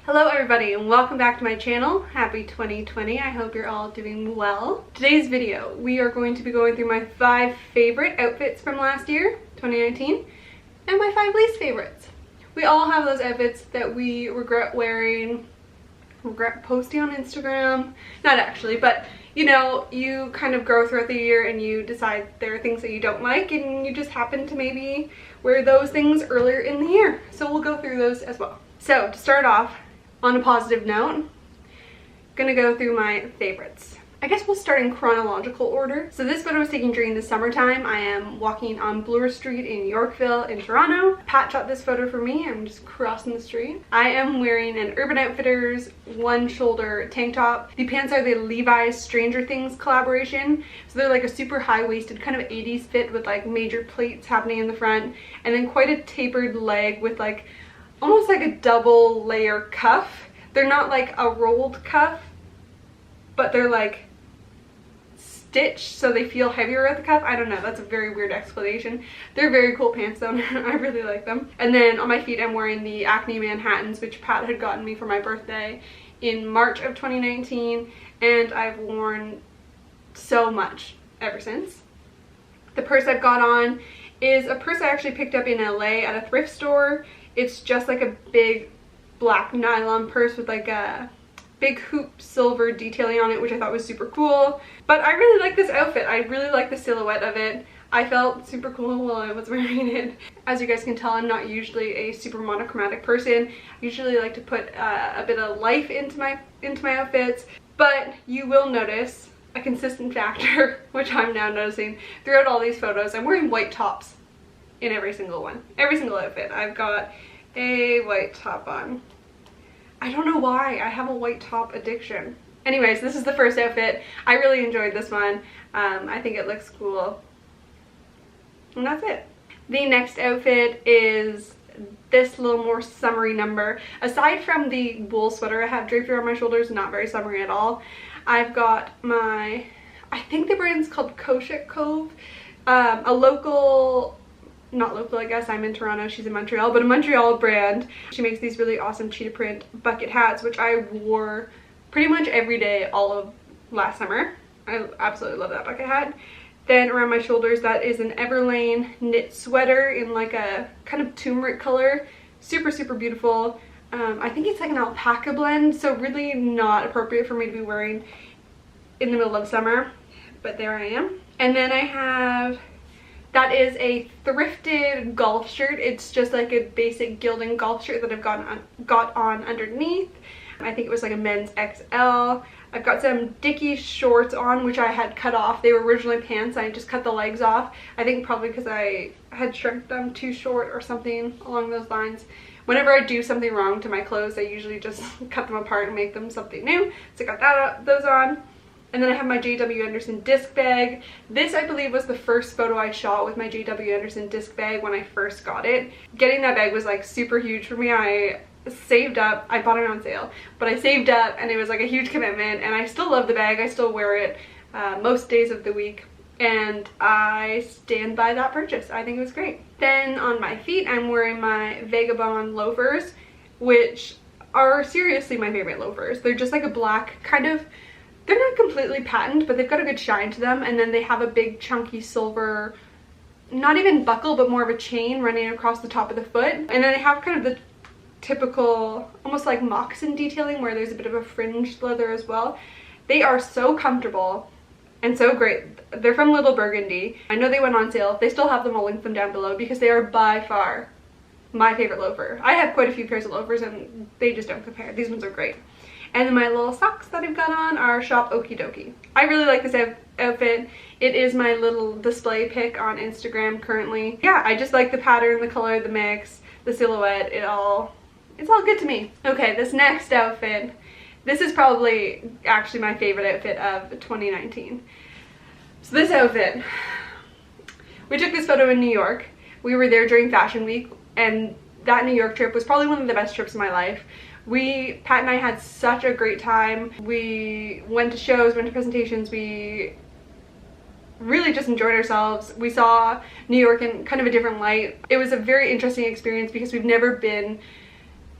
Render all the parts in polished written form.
Hello everybody and welcome back to my channel. Happy 2020. I hope you're all doing well. Today's video, we are going to be going through my 5 favorite outfits from last year, 2019, and my 5 least favorites. We all have those outfits that we regret wearing, regret posting on Instagram. Not actually, but you know, you kind of grow throughout the year and you decide there are things that you don't like and you just happen to maybe wear those things earlier in the year. So we'll go through those as well. So to start off, on a positive note, I'm gonna go through my favorites. I guess we'll start in chronological order. So this photo was taken during the summertime. I am walking on Bloor Street in Yorkville in Toronto. Pat shot this photo for me. I'm just crossing the street. I am wearing an Urban Outfitters one shoulder tank top. The pants are the Levi's Stranger Things collaboration. So they're like a super high-waisted kind of 80s fit with like major plaits happening in the front and then quite a tapered leg with like almost like a double layer cuff. They're not like a rolled cuff, but they're like stitched so they feel heavier at the cuff. I don't know, that's a very weird explanation. They're very cool pants though. I really like them. And then on my feet I'm wearing the Acne Manhattans, which Pat had gotten me for my birthday in March of 2019, and I've worn so much ever since. The purse I've got on is a purse I actually picked up in LA at a thrift store. It's just like a big black nylon purse with like a big hoop silver detailing on it, which I thought was super cool. But I really like this outfit. I really like the silhouette of it. I felt super cool while I was wearing it. As you guys can tell, I'm not usually a super monochromatic person. I usually like to put a bit of life into my outfits, but you will notice a consistent factor, which I'm now noticing throughout all these photos. I'm wearing white tops in every single one. Every single outfit. I've got a white top on. I don't know why. I have a white top addiction. Anyways, this is the first outfit. I really enjoyed this one. I think it looks cool. And that's it. The next outfit is this little more summery number. Aside from the wool sweater I have draped around my shoulders, not very summery at all. I've got my, I think the brand's called Koshik Cove. A local, not local I guess, I'm in Toronto, she's in Montreal, but a Montreal brand. She makes these really awesome cheetah print bucket hats, which I wore pretty much every day all of last summer. I absolutely love that bucket hat. Then around my shoulders, that is an Everlane knit sweater in like a kind of turmeric color. Super, super beautiful. I think it's like an alpaca blend, so really not appropriate for me to be wearing in the middle of summer, but there I am. And then I have, that is a thrifted golf shirt. It's just like a basic gilding golf shirt that I've got on underneath. I think it was like a men's XL. I've got some Dickies shorts on, which I had cut off. They were originally pants. I just cut the legs off. I think probably because I had shrunk them too short or something along those lines. Whenever I do something wrong to my clothes, I usually just cut them apart and make them something new. So I got those on. And then I have my J.W. Anderson disc bag. This, I believe, was the first photo I shot with my J.W. Anderson disc bag when I first got it. Getting that bag was like super huge for me. I saved up, I bought it on sale, but I saved up and it was like a huge commitment, and I still love the bag. I still wear it most days of the week, and I stand by that purchase. I think it was great. Then on my feet, I'm wearing my Vagabond loafers, which are seriously my favorite loafers. They're just like a black kind of, they're not completely patent, but they've got a good shine to them, and then they have a big chunky silver, not even buckle, but more of a chain running across the top of the foot. And then they have kind of the typical, almost like moccasin detailing where there's a bit of a fringed leather as well. They are so comfortable and so great. They're from Little Burgundy. I know they went on sale. If they still have them, I'll link them down below because they are by far my favorite loafer. I have quite a few pairs of loafers and they just don't compare. These ones are great. And then my little socks that I've got on are Shop Okie Dokie. I really like this outfit. It is my little display pic on Instagram currently. Yeah, I just like the pattern, the color, the mix, the silhouette, it's all good to me. Okay, this next outfit, this is probably actually my favorite outfit of 2019. So this outfit, we took this photo in New York. We were there during Fashion Week, and that New York trip was probably one of the best trips of my life. Pat and I had such a great time. We went to shows, went to presentations, we really just enjoyed ourselves. We saw New York in kind of a different light. It was a very interesting experience because we've never been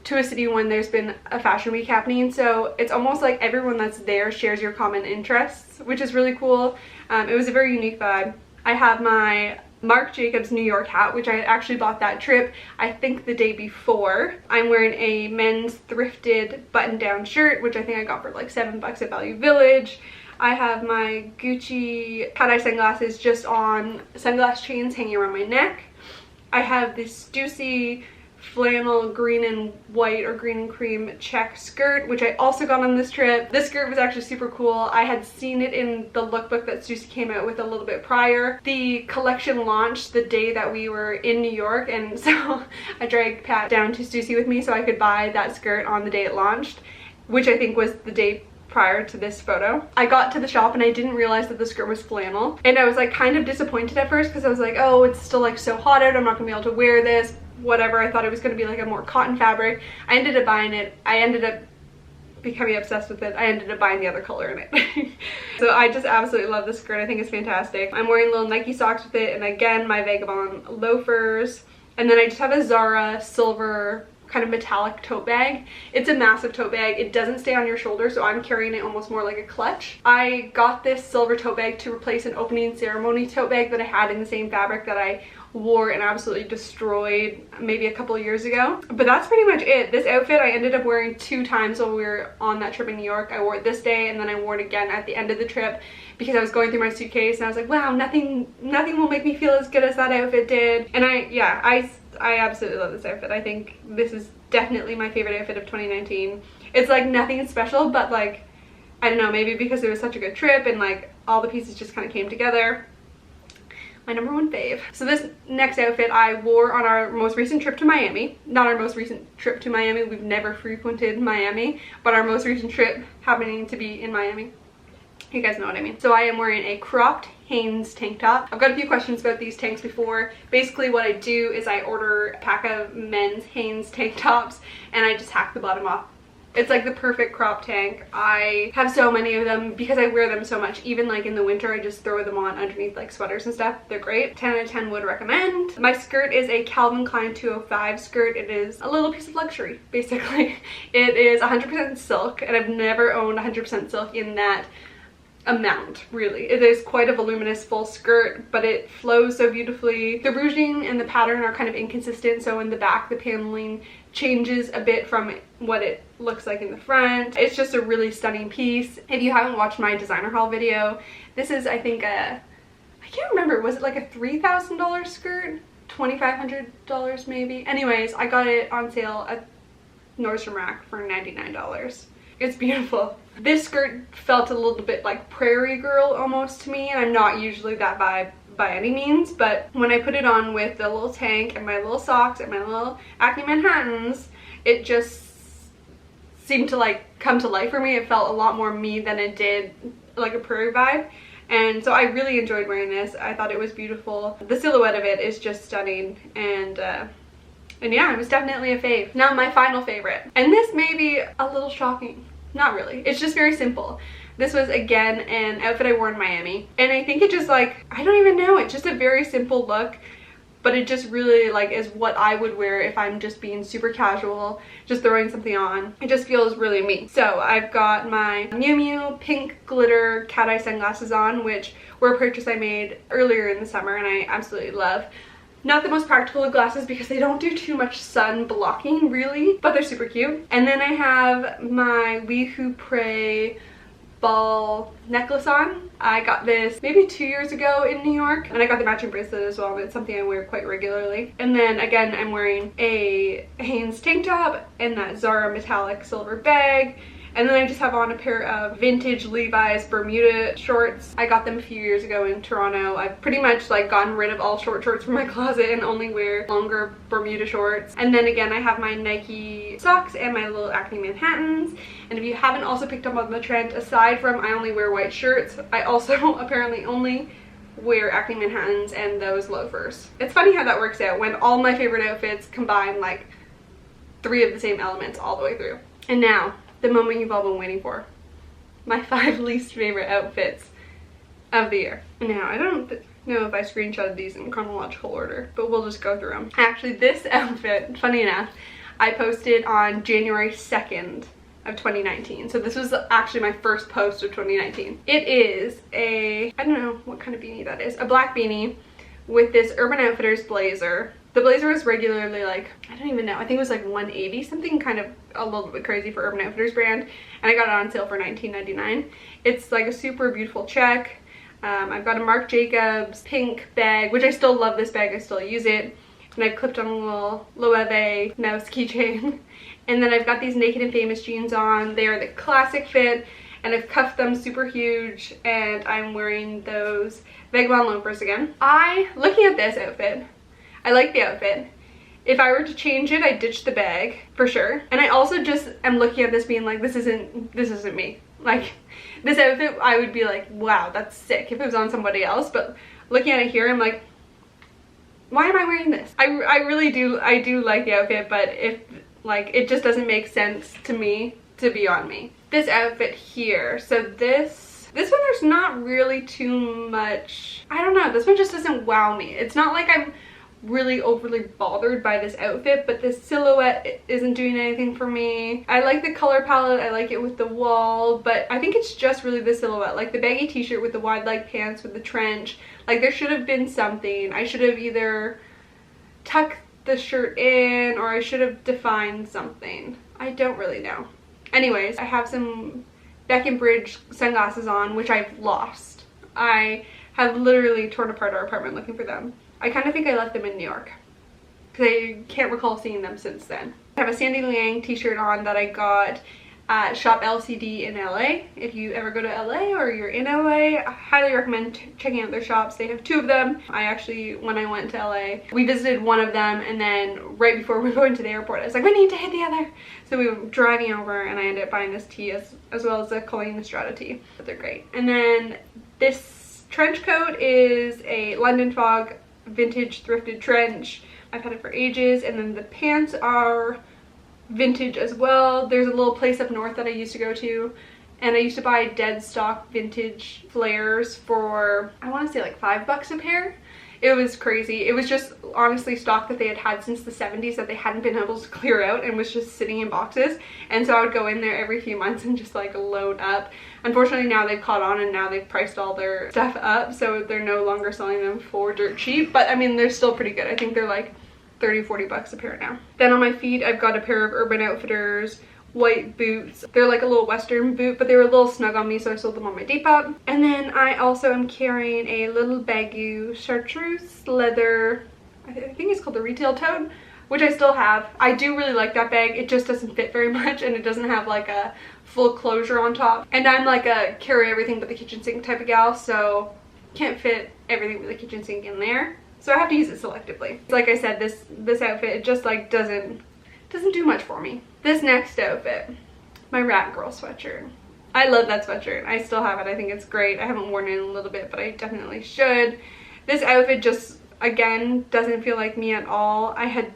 to a city when there's been a fashion week happening, so it's almost like everyone that's there shares your common interests, which is really cool. It was a very unique vibe. I have my Marc Jacobs New York hat, which I actually bought that trip, I think the day before. I'm wearing a men's thrifted button-down shirt, which I think I got for like $7 at Value Village. I have my Gucci cat-eye sunglasses just on sunglass chains hanging around my neck. I have this Stussy flannel green and white or green and cream check skirt, which I also got on this trip. This skirt was actually super cool. I had seen it in the lookbook that Stussy came out with a little bit prior. The collection launched the day that we were in New York, and so I dragged Pat down to Stussy with me so I could buy that skirt on the day it launched, which I think was the day prior to this photo. I got to the shop and I didn't realize that the skirt was flannel, and I was like kind of disappointed at first because I was like, oh, it's still like so hot out, I'm not gonna be able to wear this, whatever. I thought it was going to be like a more cotton fabric. I ended up buying it. I ended up becoming obsessed with it. I ended up buying the other color in it. So I just absolutely love this skirt. I think it's fantastic. I'm wearing little Nike socks with it, and again my Vagabond loafers, and then I just have a Zara silver kind of metallic tote bag. It's a massive tote bag. It doesn't stay on your shoulder, so I'm carrying it almost more like a clutch. I got this silver tote bag to replace an opening ceremony tote bag that I had in the same fabric that I wore and absolutely destroyed maybe a couple of years ago. But that's pretty much it. This outfit I ended up wearing 2 times while we were on that trip in New York. I wore it this day, and then I wore it again at the end of the trip because I was going through my suitcase and I was like, wow, nothing will make me feel as good as that outfit did. And I absolutely love this outfit. I think this is definitely my favorite outfit of 2019. It's like nothing special, but like, I don't know, maybe because it was such a good trip and like all the pieces just kind of came together. My number 1 fave. So this next outfit I wore on our most recent trip to Miami. Not our most recent trip to Miami, we've never frequented Miami, but our most recent trip happening to be in Miami. You guys know what I mean. So I am wearing a cropped Hanes tank top. I've got a few questions about these tanks before. Basically what I do is I order a pack of men's Hanes tank tops and I just hack the bottom off. It's like the perfect crop tank. I have so many of them because I wear them so much. Even like in the winter, I just throw them on underneath like sweaters and stuff. They're great. 10 out of 10 would recommend. My skirt is a Calvin Klein 205 skirt. It is a little piece of luxury, basically. It is 100% silk, and I've never owned 100% silk in that amount, really. It is quite a voluminous full skirt, but it flows so beautifully. The ruching and the pattern are kind of inconsistent, so in the back the paneling changes a bit from what it looks like in the front. It's just a really stunning piece. If you haven't watched my designer haul video, this is, I think, I can't remember, was it like a $3,000 skirt? $2,500 maybe? Anyways, I got it on sale at Nordstrom Rack for $99. It's beautiful. This skirt felt a little bit like prairie girl almost to me, and I'm not usually that vibe by any means, but when I put it on with the little tank and my little socks and my little Acne Manhattans, it just seemed to like come to life for me. It felt a lot more me than it did like a prairie vibe, and so I really enjoyed wearing this. I thought it was beautiful. The silhouette of it is just stunning, and yeah, it was definitely a fave. Now my final favorite, and this may be a little shocking. Not really. It's just very simple. This was, again, an outfit I wore in Miami, and I think it just like, I don't even know, it's just a very simple look, but it just really like is what I would wear if I'm just being super casual, just throwing something on. It just feels really me. So I've got my Miu Miu pink glitter cat-eye sunglasses on, which were a purchase I made earlier in the summer and I absolutely love. Not the most practical of glasses because they don't do too much sun blocking really, but they're super cute. And then I have my Oui Pray ball necklace on. I got this maybe 2 years ago in New York, and I got the matching bracelet as well, and it's something I wear quite regularly. And then again, I'm wearing a Hanes tank top and that Zara metallic silver bag. And then I just have on a pair of vintage Levi's Bermuda shorts. I got them a few years ago in Toronto. I've pretty much like gotten rid of all short shorts from my closet and only wear longer Bermuda shorts. And then again, I have my Nike socks and my little Acne Manhattans. And if you haven't also picked up on the trend, aside from I only wear white shirts, I also apparently only wear Acne Manhattans and those loafers. It's funny how that works out when all my favorite outfits combine like 3 of the same elements all the way through. And now, the moment you've all been waiting for. My 5 least favorite outfits of the year. Now, I don't know if I screenshotted these in chronological order, but we'll just go through them. Actually, this outfit, funny enough, I posted on January 2nd of 2019. So this was actually my first post of 2019. It is a, I don't know what kind of beanie that is, a black beanie with this Urban Outfitters blazer. The blazer was regularly like, I don't even know, I think it was like $180, something kind of a little bit crazy for Urban Outfitters brand, and I got it on sale for $19.99. It's like a super beautiful check. I've got a Marc Jacobs pink bag, which I still love this bag, I still use it. And I've clipped on a little Loewe mouse keychain. And then I've got these Naked and Famous jeans on. They are the classic fit, and I've cuffed them super huge, and I'm wearing those Vagabond loafers again. Looking at this outfit, I like the outfit. If I were to change it, I'd ditch the bag for sure. And I also just am looking at this being like, this isn't me. Like, this outfit, I would be like, wow, that's sick if it was on somebody else. But looking at it here, I'm like, why am I wearing this? I really do, I do like the outfit, but if, like, it just doesn't make sense to me to be on me. This outfit here, so this one there's not really too much, I don't know, this one just doesn't wow me. It's not like I'm really overly bothered by this outfit, but this silhouette isn't doing anything for me. I like the color palette, I like it with the wall, but I think it's just really the silhouette. Like the baggy t-shirt with the wide leg pants with the trench, like there should have been something. I should have either tucked the shirt in, or I should have defined something. I don't really know. Anyways, I have some Breckenridge sunglasses on, which I've lost. I have literally torn apart our apartment looking for them. I kind of think I left them in New York, because I can't recall seeing them since then. I have a Sandy Liang t-shirt on that I got at Shop LCD in LA. If you ever go to LA or you're in LA, I highly recommend checking out their shops. They have two of them. I actually, when I went to LA, we visited one of them, and then right before we were going to the airport, I was like, we need to hit the other. So we were driving over, and I ended up buying this tee as well as the Colleen Estrada tee. But they're great. And then this trench coat is a London Fog vintage thrifted trench. I've had it for ages. And then the pants are vintage as well. There's a little place up north that I used to go to, and I used to buy dead stock vintage flares for, I want to say like $5 a pair. It was crazy. It was just honestly stock that they had had since the 70s that they hadn't been able to clear out and was just sitting in boxes. And so I would go in there every few months and just like load up. Unfortunately now they've caught on, and now they've priced all their stuff up, so they're no longer selling them for dirt cheap. But I mean, they're still pretty good. I think they're like $30-40 a pair now. Then on my feet, I've got a pair of Urban Outfitters white boots. They're like a little Western boot, but they were a little snug on me, so I sold them on my Depop. And then I also am carrying a little Baggu chartreuse leather, I think it's called the retail tote, which I still have. I do really like that bag. It just doesn't fit very much, and it doesn't have like a full closure on top. And I'm like a carry everything but the kitchen sink type of gal, so can't fit everything but the kitchen sink in there. So I have to use it selectively. Like I said, this outfit, it just like doesn't do much for me. This next outfit, my Rat Girl sweatshirt. I love that sweatshirt. I still have it. I think it's great. I haven't worn it in a little bit, but I definitely should. This outfit just, again, doesn't feel like me at all. I had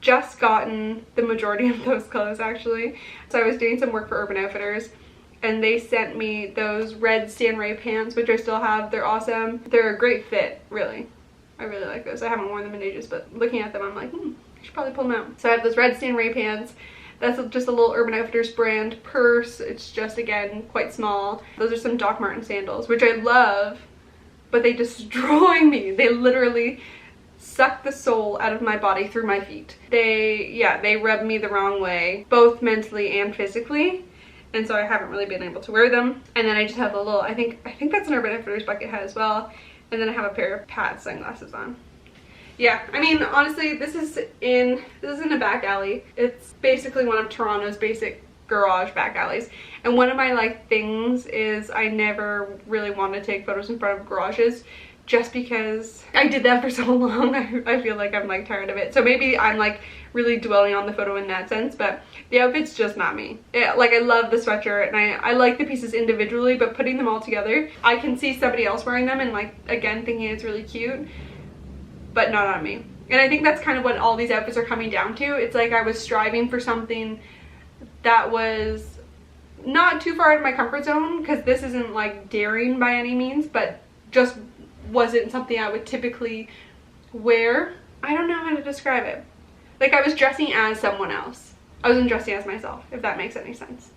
just gotten the majority of those clothes actually. So I was doing some work for Urban Outfitters, and they sent me those red Stan Ray pants, which I still have. They're awesome. They're a great fit, really. I really like those. I haven't worn them in ages, but looking at them, I'm like, I should probably pull them out. So I have those red Stan Ray pants. That's just a little Urban Outfitters brand purse. It's just, again, quite small. Those are some Doc Marten sandals, which I love, but they destroy me. They literally suck the soul out of my body through my feet. They rub me the wrong way, both mentally and physically. And so I haven't really been able to wear them. And then I just have a little, I think that's an Urban Outfitters bucket hat as well. And then I have a pair of Pat sunglasses on. Yeah, I mean, honestly, this is in a back alley. It's basically one of Toronto's basic garage back alleys. And one of my like things is I never really want to take photos in front of garages, just because I did that for so long. I feel like I'm like tired of it. So maybe I'm like really dwelling on the photo in that sense, but the outfit's just not me. Like I love the sweatshirt, and I like the pieces individually, but putting them all together, I can see somebody else wearing them and like, again, thinking it's really cute, but not on me. And I think that's kind of what all these outfits are coming down to. It's like I was striving for something that was not too far out of my comfort zone, because this isn't like daring by any means, but just wasn't something I would typically wear. I don't know how to describe it. Like I was dressing as someone else. I wasn't dressing as myself, if that makes any sense.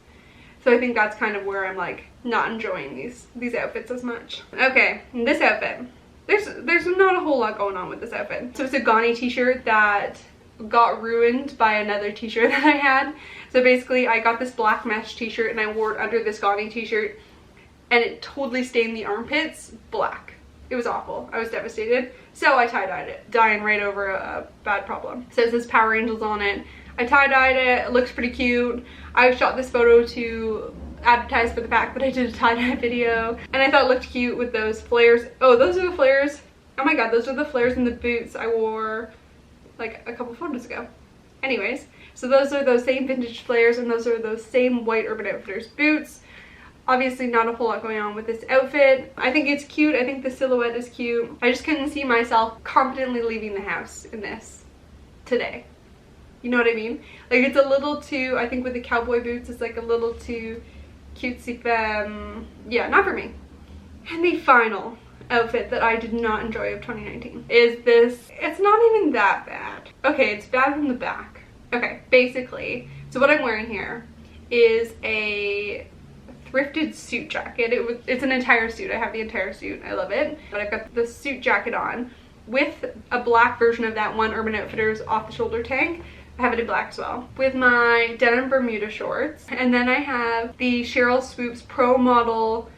So I think that's kind of where I'm like not enjoying these outfits as much. Okay, this outfit. There's not a whole lot going on with this outfit. So it's a Ghani t-shirt that got ruined by another t-shirt that I had. So basically I got this black mesh t-shirt and I wore it under this Ghani t-shirt and it totally stained the armpits black. It was awful. I was devastated. So I tie-dyed it, dyeing right over a bad problem. So it says Power Angels on it. I tie-dyed it. It looks pretty cute. I shot this photo to advertise for the fact that I did a tie-dye video, and I thought it looked cute with those flares. Oh, those are the flares. Oh my god, those are the flares in the boots I wore like a couple photos ago. Anyways, so those are those same vintage flares and those are those same white Urban Outfitters boots. Obviously not a whole lot going on with this outfit. I think it's cute. I think the silhouette is cute. I just couldn't see myself confidently leaving the house in this today. You know what I mean? Like it's a little too, I think with the cowboy boots, it's like a little too cutesy femme. Yeah, not for me. And the final outfit that I did not enjoy of 2019 is this. It's not even that bad. Okay, it's bad from the back. Okay, basically, so what I'm wearing here is a thrifted suit jacket. It's an entire suit. I have the entire suit. I love it. But I've got the suit jacket on with a black version of that one Urban Outfitters off-the-shoulder tank. I have it in black as well. With my denim Bermuda shorts. And then I have the Cheryl Swoops Pro Model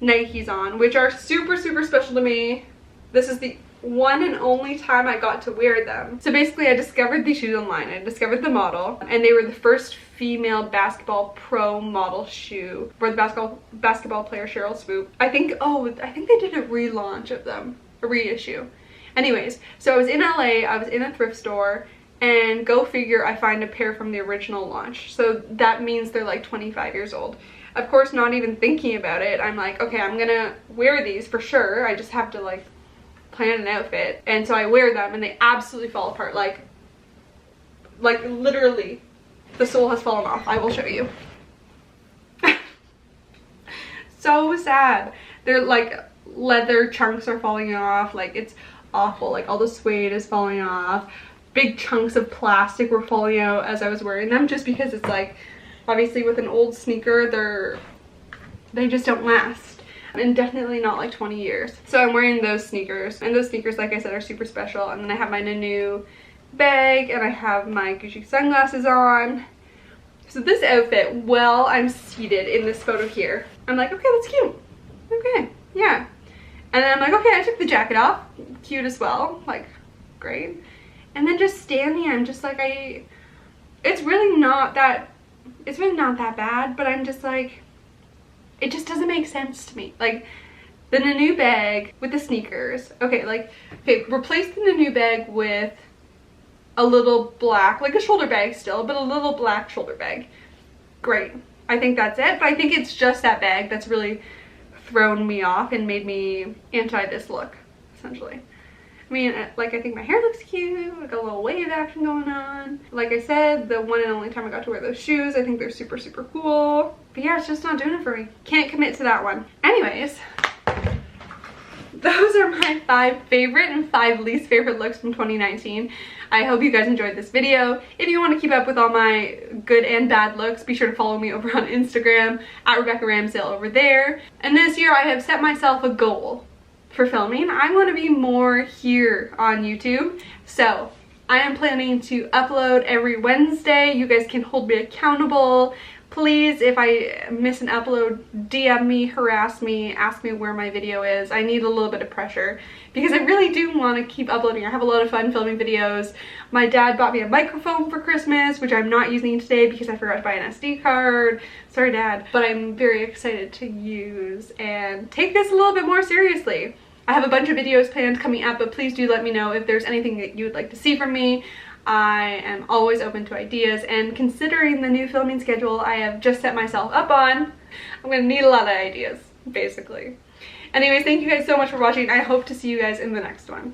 Nikes on, which are super, super special to me. This is the one and only time I got to wear them. So basically I discovered these shoes online. I discovered the model and they were the first female basketball pro model shoe for the basketball player Cheryl Swoop. I think they did a relaunch of them, a reissue. Anyways, so I was in LA, I was in a thrift store, and go figure I find a pair from the original launch. So that means they're like 25 years old. Of course, not even thinking about it, I'm like, okay, I'm gonna wear these for sure. I just have to like plan an outfit. And so I wear them and they absolutely fall apart. Like literally the sole has fallen off. I will show you. So sad. They're like leather chunks are falling off. Like it's awful. Like all the suede is falling off. Big chunks of plastic were falling out as I was wearing them, just because it's like, obviously with an old sneaker, they just don't last. And definitely not like 20 years. So I'm wearing those sneakers, and those sneakers, like I said, are super special. And then I have my Nanu bag and I have my Gucci sunglasses on. So this outfit, while I'm seated in this photo here, I'm like, okay, that's cute. Okay, yeah. And then I'm like, okay, I took the jacket off. Cute as well, like, great. And then just standing, I'm just like, it's really not that bad, but I'm just like, it just doesn't make sense to me. Like, the Nanu bag with the sneakers, okay, replace the Nanu bag with a little black, like a shoulder bag still, but a little black shoulder bag. Great. I think that's it, but I think it's just that bag that's really thrown me off and made me anti this look, essentially. I mean, like, I think my hair looks cute, like a little wave action going on. Like I said, the one and only time I got to wear those shoes, I think they're super, super cool. But yeah, it's just not doing it for me. Can't commit to that one. Anyways, those are my 5 favorite and 5 least favorite looks from 2019. I hope you guys enjoyed this video. If you want to keep up with all my good and bad looks, be sure to follow me over on Instagram at Rebecca Ramsdale over there. And this year I have set myself a goal for filming. I want to be more here on YouTube. So I am planning to upload every Wednesday. You guys can hold me accountable. Please, if I miss an upload, DM me, harass me, ask me where my video is. I need a little bit of pressure because I really do want to keep uploading. I have a lot of fun filming videos. My dad bought me a microphone for Christmas, which I'm not using today because I forgot to buy an SD card. Sorry, Dad. But I'm very excited to use and take this a little bit more seriously. I have a bunch of videos planned coming up, but please do let me know if there's anything that you would like to see from me. I am always open to ideas, and considering the new filming schedule I have just set myself up on, I'm gonna need a lot of ideas, basically. Anyways, thank you guys so much for watching. I hope to see you guys in the next one.